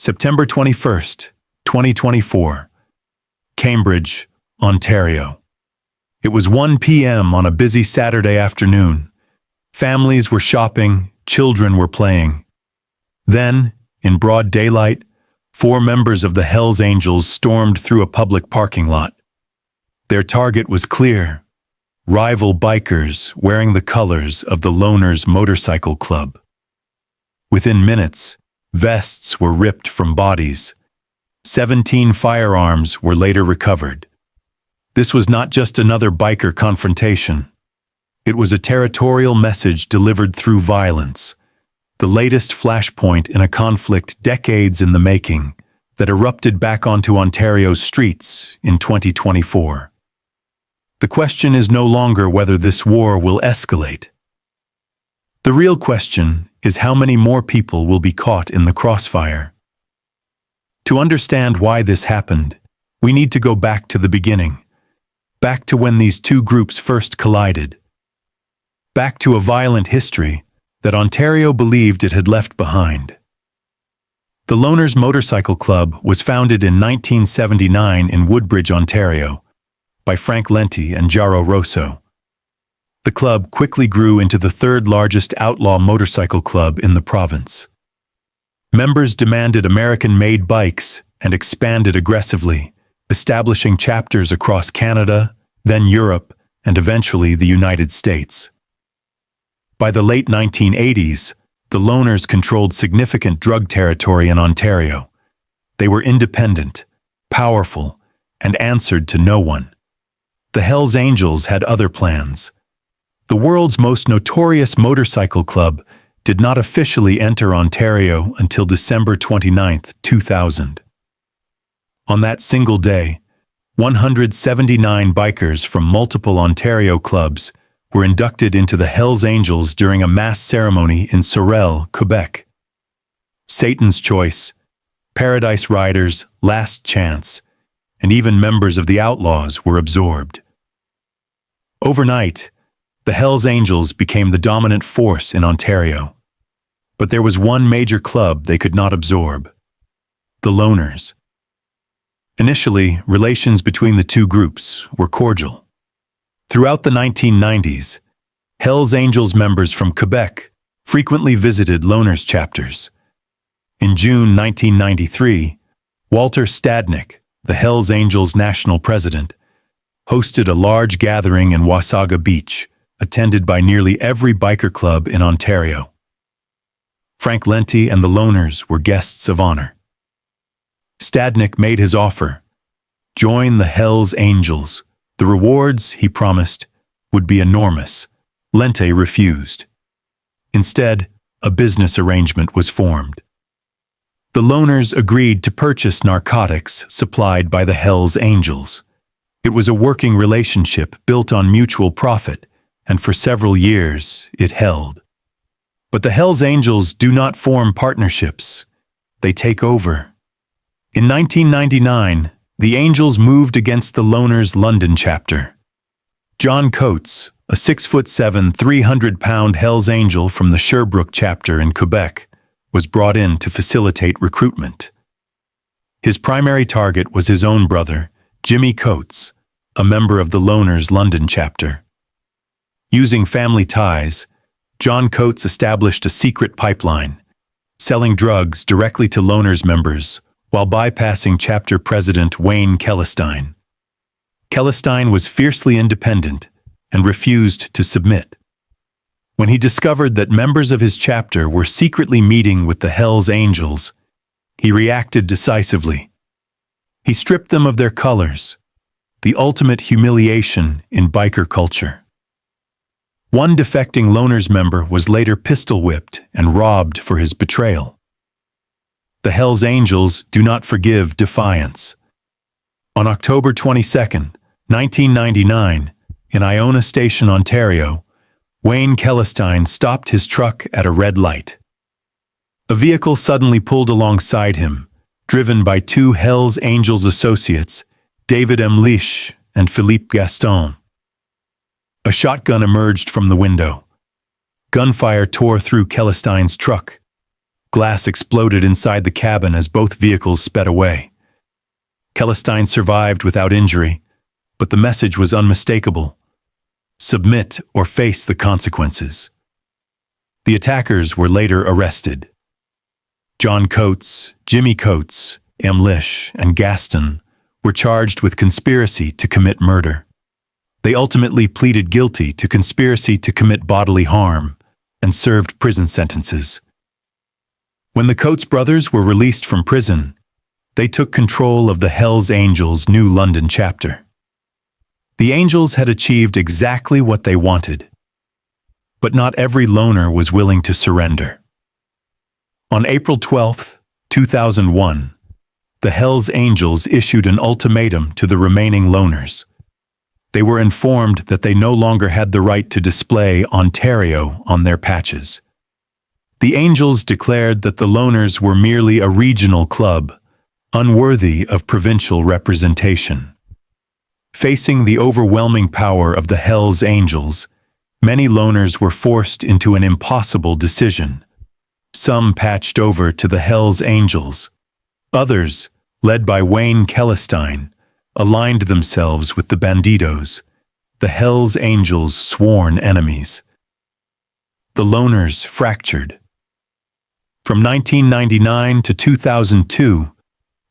September 21st, 2024. Cambridge, Ontario. It was 1 p.m. on a busy Saturday afternoon. Families were shopping, children were playing. Then, in broad daylight, 4 members of the Hells Angels stormed through a public parking lot. Their target was clear: rival bikers wearing the colors of the Loners Motorcycle Club. Within minutes, vests were ripped from bodies. 17 firearms were later recovered. This was not just another biker confrontation. It was a territorial message delivered through violence, the latest flashpoint in a conflict decades in the making that erupted back onto Ontario's streets in 2024. The question is no longer whether this war will escalate. The real question is how many more people will be caught in the crossfire. To understand why this happened, we need to go back to the beginning, back to when these two groups first collided, back to a violent history that Ontario believed it had left behind. The Loners Motorcycle Club was founded in 1979 in Woodbridge, Ontario, by Frank Lenti and Jaro Rosso. The club quickly grew into the third largest outlaw motorcycle club in the province. Members demanded American-made bikes and expanded aggressively, establishing chapters across Canada, then Europe, and eventually the United States. By the late 1980s, the Loners controlled significant drug territory in Ontario. They were independent, powerful, and answered to no one. The Hells Angels had other plans. The world's most notorious motorcycle club did not officially enter Ontario until December 29, 2000. On that single day, 179 bikers from multiple Ontario clubs were inducted into the Hells Angels during a mass ceremony in Sorel, Quebec. Satan's Choice, Paradise Riders, Last Chance, and even members of the Outlaws were absorbed. Overnight, the Hells Angels became the dominant force in Ontario. But there was one major club they could not absorb: the Loners. Initially, relations between the two groups were cordial. Throughout the 1990s, Hells Angels members from Quebec frequently visited Loners chapters. In June 1993, Walter Stadnick, the Hells Angels national president, hosted a large gathering in Wasaga Beach, attended by nearly every biker club in Ontario. Frank Lenti and the Loners were guests of honor. Stadnick made his offer: join the Hells Angels. The rewards, he promised, would be enormous. Lenti refused. Instead, a business arrangement was formed. The Loners agreed to purchase narcotics supplied by the Hells Angels. It was a working relationship built on mutual profit, and for several years it held. But the Hells Angels do not form partnerships. They take over. In 1999, the Angels moved against the Loners London chapter. John Coates, a 6'7", 300-pound Hells Angel from the Sherbrooke chapter in Quebec, was brought in to facilitate recruitment. His primary target was his own brother, Jimmy Coates, a member of the Loners London chapter. Using family ties, John Coates established a secret pipeline, selling drugs directly to Loners members while bypassing chapter president Wayne Kellenstein. Kellenstein was fiercely independent and refused to submit. When he discovered that members of his chapter were secretly meeting with the Hells Angels, he reacted decisively. He stripped them of their colors, the ultimate humiliation in biker culture. One defecting Loners member was later pistol-whipped and robbed for his betrayal. The Hells Angels do not forgive defiance. On October 22, 1999, in Iona Station, Ontario, Wayne Kellenstein stopped his truck at a red light. A vehicle suddenly pulled alongside him, driven by 2 Hells Angels associates, David M. Leash and Philippe Gaston. A shotgun emerged from the window. Gunfire tore through Kellenstein's truck. Glass exploded inside the cabin as both vehicles sped away. Kelestein survived without injury, but the message was unmistakable. Submit or face the consequences. The attackers were later arrested. John Coates, Jimmy Coates, M. Lish, and Gaston were charged with conspiracy to commit murder. They ultimately pleaded guilty to conspiracy to commit bodily harm and served prison sentences. When the Coates brothers were released from prison, they took control of the Hells Angels' New London chapter. The Angels had achieved exactly what they wanted, but not every loner was willing to surrender. On April 12, 2001, the Hells Angels issued an ultimatum to the remaining loners. They were informed that they no longer had the right to display Ontario on their patches. The Angels declared that the loners were merely a regional club, unworthy of provincial representation. Facing the overwhelming power of the Hells Angels, many loners were forced into an impossible decision. Some patched over to the Hells Angels. Others, led by Wayne Kelestein, aligned themselves with the Bandidos, the Hells Angels' sworn enemies. The loners fractured. From 1999 to 2002,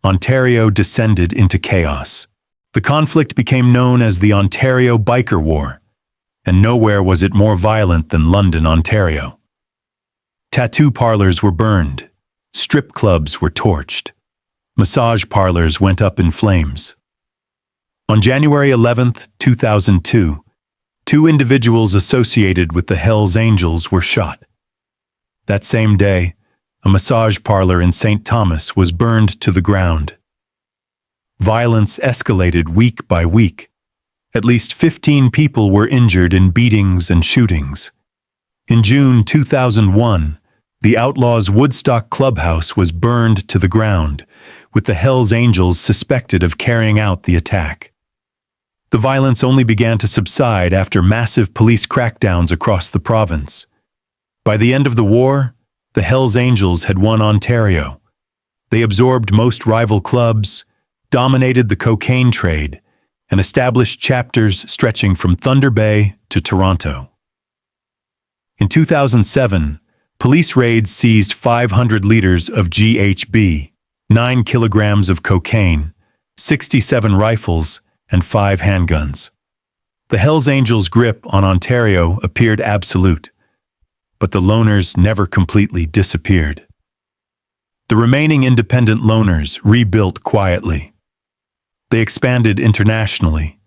Ontario descended into chaos. The conflict became known as the Ontario Biker War, and nowhere was it more violent than London, Ontario. Tattoo parlors were burned, strip clubs were torched, massage parlors went up in flames. On January 11, 2002, 2 individuals associated with the Hells Angels were shot. That same day, a massage parlor in St. Thomas was burned to the ground. Violence escalated week by week. At least 15 people were injured in beatings and shootings. In June 2001, the Outlaws' Woodstock clubhouse was burned to the ground, with the Hells Angels suspected of carrying out the attack. The violence only began to subside after massive police crackdowns across the province. By the end of the war, the Hells Angels had won Ontario. They absorbed most rival clubs, dominated the cocaine trade, and established chapters stretching from Thunder Bay to Toronto. In 2007, police raids seized 500 liters of GHB, 9 kilograms of cocaine, 67 rifles, and 5 handguns. The Hells Angels' grip on Ontario appeared absolute, but the loners never completely disappeared. The remaining independent loners rebuilt quietly. They expanded internationally,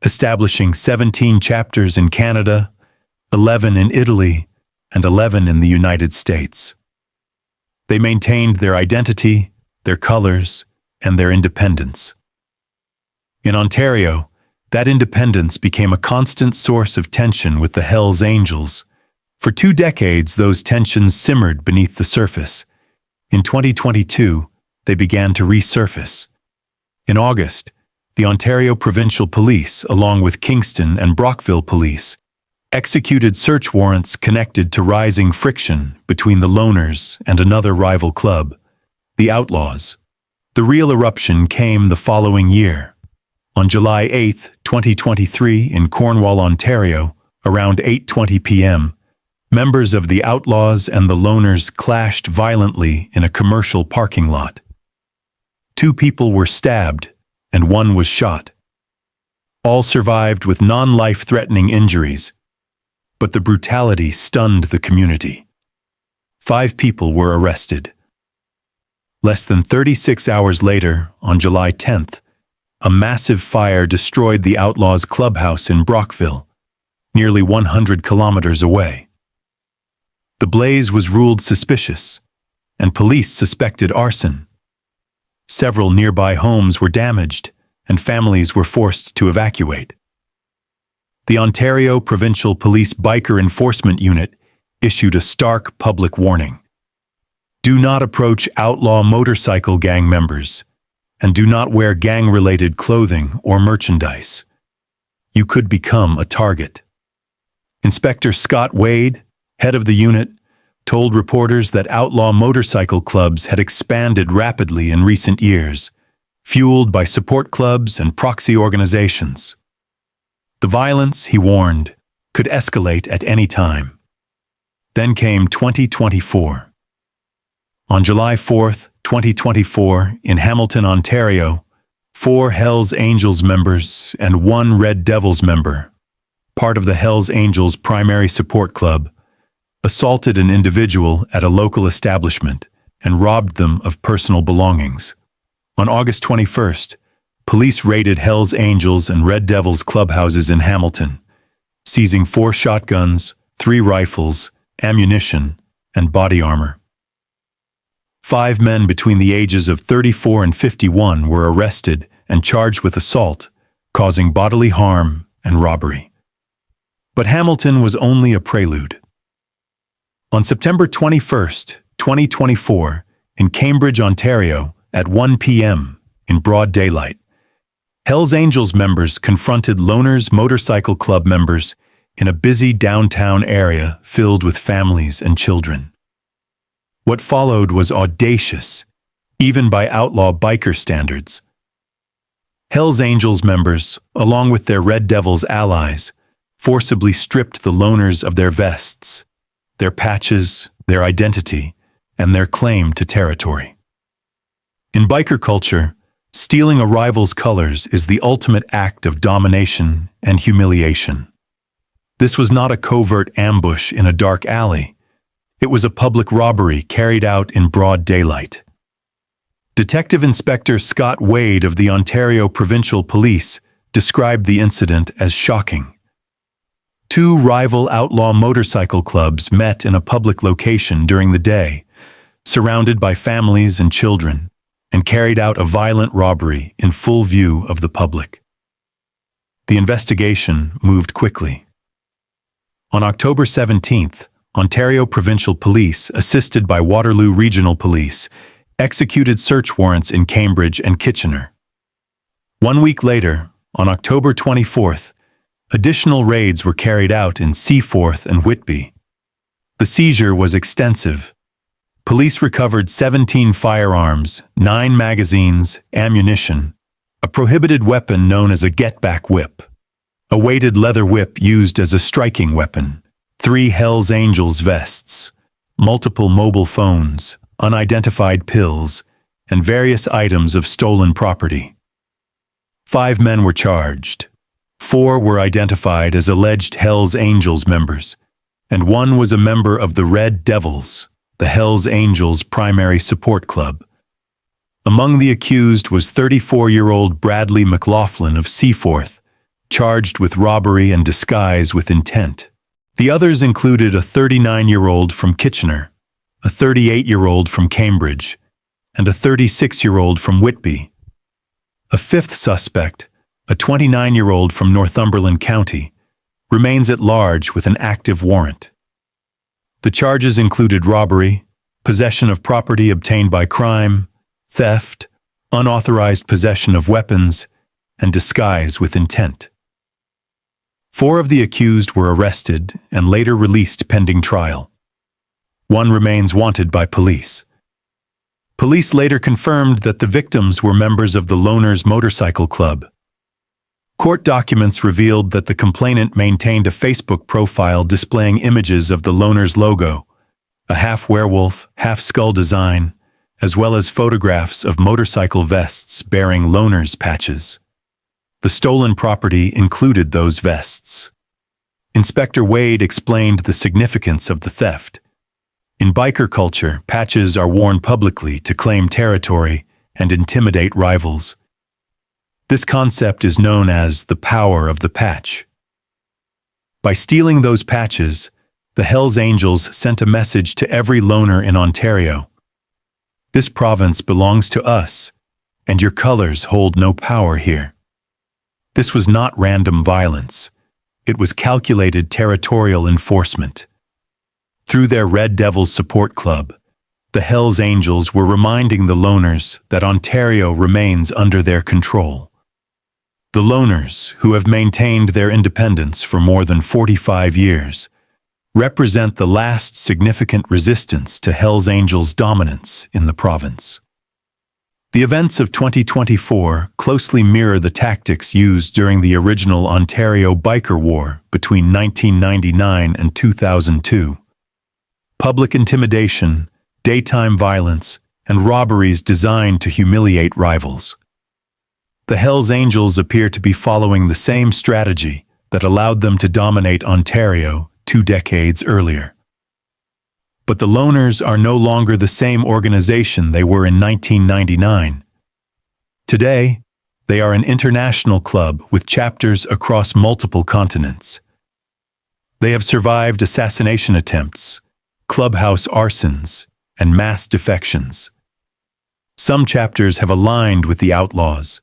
establishing 17 chapters in Canada, 11 in Italy, and 11 in the United States. They maintained their identity, their colors, and their independence. In Ontario, that independence became a constant source of tension with the Hells Angels. For 2 decades, those tensions simmered beneath the surface. In 2022, they began to resurface. In August, the Ontario Provincial Police, along with Kingston and Brockville Police, executed search warrants connected to rising friction between the loners and another rival club, the Outlaws. The real eruption came the following year. On July 8, 2023, in Cornwall, Ontario, around 8:20 p.m., members of the Outlaws and the loners clashed violently in a commercial parking lot. 2 people were stabbed, and 1 was shot. All survived with non-life-threatening injuries, but the brutality stunned the community. 5 people were arrested. Less than 36 hours later, on July 10th, a massive fire destroyed the Outlaws' clubhouse in Brockville, nearly 100 kilometers away. The blaze was ruled suspicious, and police suspected arson. Several nearby homes were damaged, and families were forced to evacuate. The Ontario Provincial Police Biker Enforcement Unit issued a stark public warning. Do not approach outlaw motorcycle gang members, and do not wear gang-related clothing or merchandise. You could become a target. Inspector Scott Wade, head of the unit, told reporters that outlaw motorcycle clubs had expanded rapidly in recent years, fueled by support clubs and proxy organizations. The violence, he warned, could escalate at any time. Then came 2024. On July 4, 2024, in Hamilton, Ontario, 4 Hells Angels members and 1 Red Devils member, part of the Hells Angels primary support club, assaulted an individual at a local establishment and robbed them of personal belongings. On August 21st, police raided Hells Angels and Red Devils clubhouses in Hamilton, seizing 4 shotguns, 3 rifles, ammunition, and body armor. 5 men between the ages of 34 and 51 were arrested and charged with assault, causing bodily harm and robbery. But Hamilton was only a prelude. On September 21st, 2024, in Cambridge, Ontario, at 1 p.m., in broad daylight, Hells Angels members confronted Loners Motorcycle Club members in a busy downtown area filled with families and children. What followed was audacious, even by outlaw biker standards. Hells Angels members, along with their Red Devils allies, forcibly stripped the Loners of their vests, their patches, their identity, and their claim to territory. In biker culture, stealing a rival's colors is the ultimate act of domination and humiliation. This was not a covert ambush in a dark alley. It was a public robbery carried out in broad daylight. Detective Inspector Scott Wade of the Ontario Provincial Police described the incident as shocking. 2 rival outlaw motorcycle clubs met in a public location during the day, surrounded by families and children, and carried out a violent robbery in full view of the public. The investigation moved quickly. On October 17th, Ontario Provincial Police, assisted by Waterloo Regional Police, executed search warrants in Cambridge and Kitchener. 1 week later, on October 24th, additional raids were carried out in Seaforth and Whitby. The seizure was extensive. Police recovered 17 firearms, 9 magazines, ammunition, a prohibited weapon known as a get-back whip, a weighted leather whip used as a striking weapon, 3 Hells Angels vests, multiple mobile phones, unidentified pills, and various items of stolen property. 5 men were charged. 4 were identified as alleged Hells Angels members, and 1 was a member of the Red Devils, the Hells Angels primary support club. Among the accused was 34-year-old Bradley McLaughlin of Seaforth, charged with robbery and disguise with intent. The others included a 39-year-old from Kitchener, a 38-year-old from Cambridge, and a 36-year-old from Whitby. A 5th suspect, a 29-year-old from Northumberland County, remains at large with an active warrant. The charges included robbery, possession of property obtained by crime, theft, unauthorized possession of weapons, and disguise with intent. 4 of the accused were arrested and later released pending trial. 1 remains wanted by police. Police later confirmed that the victims were members of the Loners Motorcycle Club. Court documents revealed that the complainant maintained a Facebook profile displaying images of the Loners logo, a half-werewolf, half-skull design, as well as photographs of motorcycle vests bearing Loners patches. The stolen property included those vests. Inspector Wade explained the significance of the theft. In biker culture, patches are worn publicly to claim territory and intimidate rivals. This concept is known as the power of the patch. By stealing those patches, the Hells Angels sent a message to every loner in Ontario. This province belongs to us, and your colors hold no power here. This was not random violence. It was calculated territorial enforcement. Through their Red Devils support club, the Hells Angels were reminding the loners that Ontario remains under their control. The loners, who have maintained their independence for more than 45 years, represent the last significant resistance to Hells Angels' dominance in the province. The events of 2024 closely mirror the tactics used during the original Ontario Biker War between 1999 and 2002. Public intimidation, daytime violence, and robberies designed to humiliate rivals. The Hells Angels appear to be following the same strategy that allowed them to dominate Ontario 2 decades earlier. But the Loners are no longer the same organization they were in 1999. Today, they are an international club with chapters across multiple continents. They have survived assassination attempts, clubhouse arsons, and mass defections. Some chapters have aligned with the outlaws,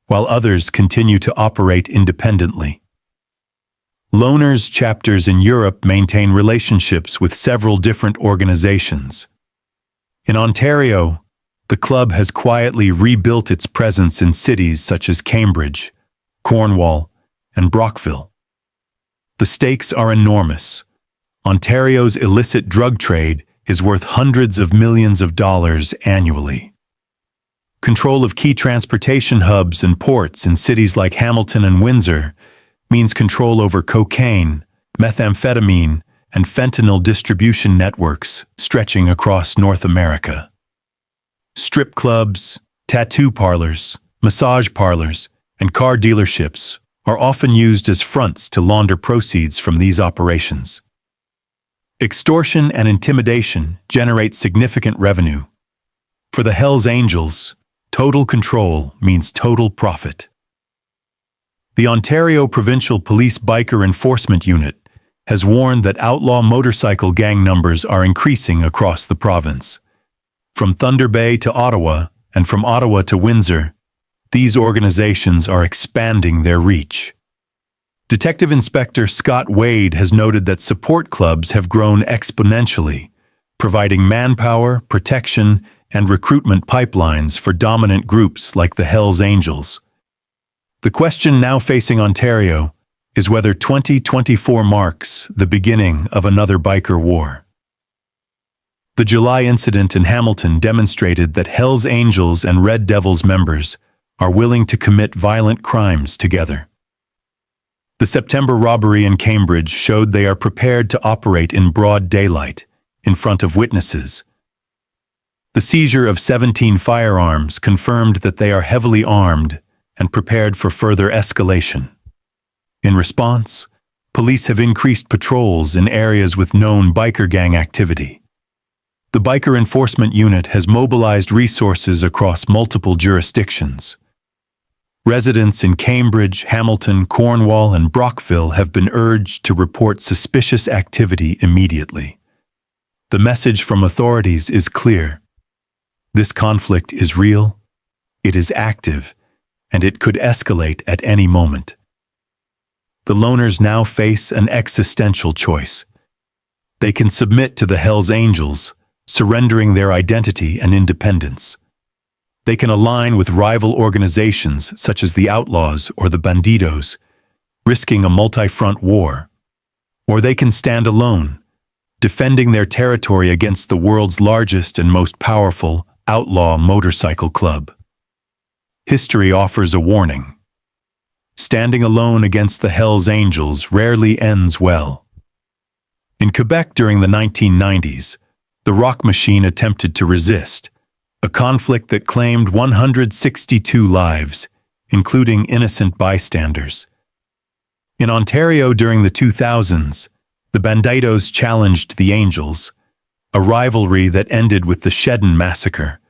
while others continue to operate independently. Loners chapters in Europe maintain relationships with several different organizations. In Ontario, the club has quietly rebuilt its presence in cities such as Cambridge, Cornwall, and Brockville. The stakes are enormous. Ontario's illicit drug trade is worth hundreds of millions of dollars annually. Control of key transportation hubs and ports in cities like Hamilton and Windsor means control over cocaine, methamphetamine, and fentanyl distribution networks stretching across North America. Strip clubs, tattoo parlors, massage parlors, and car dealerships are often used as fronts to launder proceeds from these operations. Extortion and intimidation generate significant revenue. For the Hells Angels, total control means total profit. The Ontario Provincial Police Biker Enforcement Unit has warned that outlaw motorcycle gang numbers are increasing across the province. From Thunder Bay to Ottawa, and from Ottawa to Windsor, these organizations are expanding their reach. Detective Inspector Scott Wade has noted that support clubs have grown exponentially, providing manpower, protection, and recruitment pipelines for dominant groups like the Hells Angels. The question now facing Ontario is whether 2024 marks the beginning of another biker war. The July incident in Hamilton demonstrated that Hells Angels and Red Devils members are willing to commit violent crimes together. The September robbery in Cambridge showed they are prepared to operate in broad daylight, in front of witnesses. The seizure of 17 firearms confirmed that they are heavily armed and prepared for further escalation. In response, police have increased patrols in areas with known biker gang activity. The Biker Enforcement Unit has mobilized resources across multiple jurisdictions. Residents in Cambridge, Hamilton, Cornwall, and Brockville have been urged to report suspicious activity immediately. The message from authorities is clear. This conflict is real, it is active, and it could escalate at any moment. The Loners now face an existential choice. They can submit to the Hells Angels, surrendering their identity and independence. They can align with rival organizations such as the Outlaws or the Bandidos, risking a multi-front war. Or they can stand alone, defending their territory against the world's largest and most powerful outlaw motorcycle club. History offers a warning. Standing alone against the Hells Angels rarely ends well. In Quebec during the 1990s, the Rock Machine attempted to resist, a conflict that claimed 162 lives, including innocent bystanders. In Ontario during the 2000s, the Bandidos challenged the Angels, a rivalry that ended with the Shedden Massacre,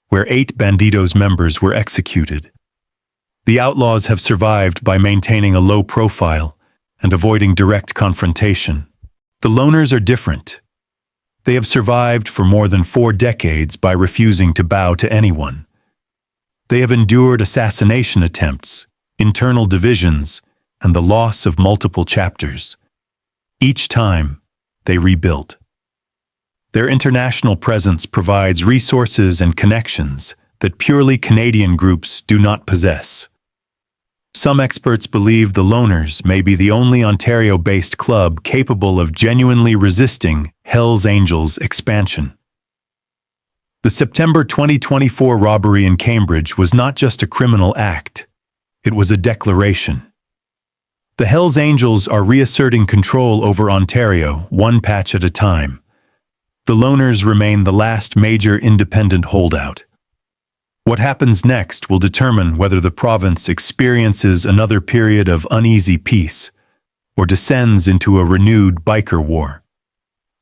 where 8 Bandidos members were executed. The Outlaws have survived by maintaining a low profile and avoiding direct confrontation. The Loners are different. They have survived for more than 4 decades by refusing to bow to anyone. They have endured assassination attempts, internal divisions, and the loss of multiple chapters. Each time, they rebuilt. Their international presence provides resources and connections that purely Canadian groups do not possess. Some experts believe the Loners may be the only Ontario-based club capable of genuinely resisting Hells Angels expansion. The September 2024 robbery in Cambridge was not just a criminal act, it was a declaration. The Hells Angels are reasserting control over Ontario, one patch at a time. The Loners remain the last major independent holdout. What happens next will determine whether the province experiences another period of uneasy peace or descends into a renewed biker war.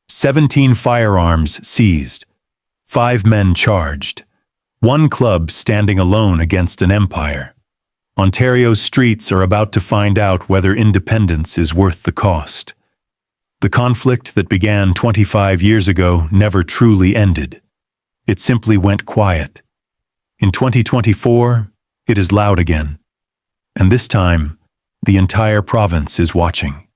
17 firearms seized, 5 men charged, one club standing alone against an empire. Ontario's streets are about to find out whether independence is worth the cost. The conflict that began 25 years ago never truly ended. It simply went quiet. In 2024, it is loud again. And this time, the entire province is watching.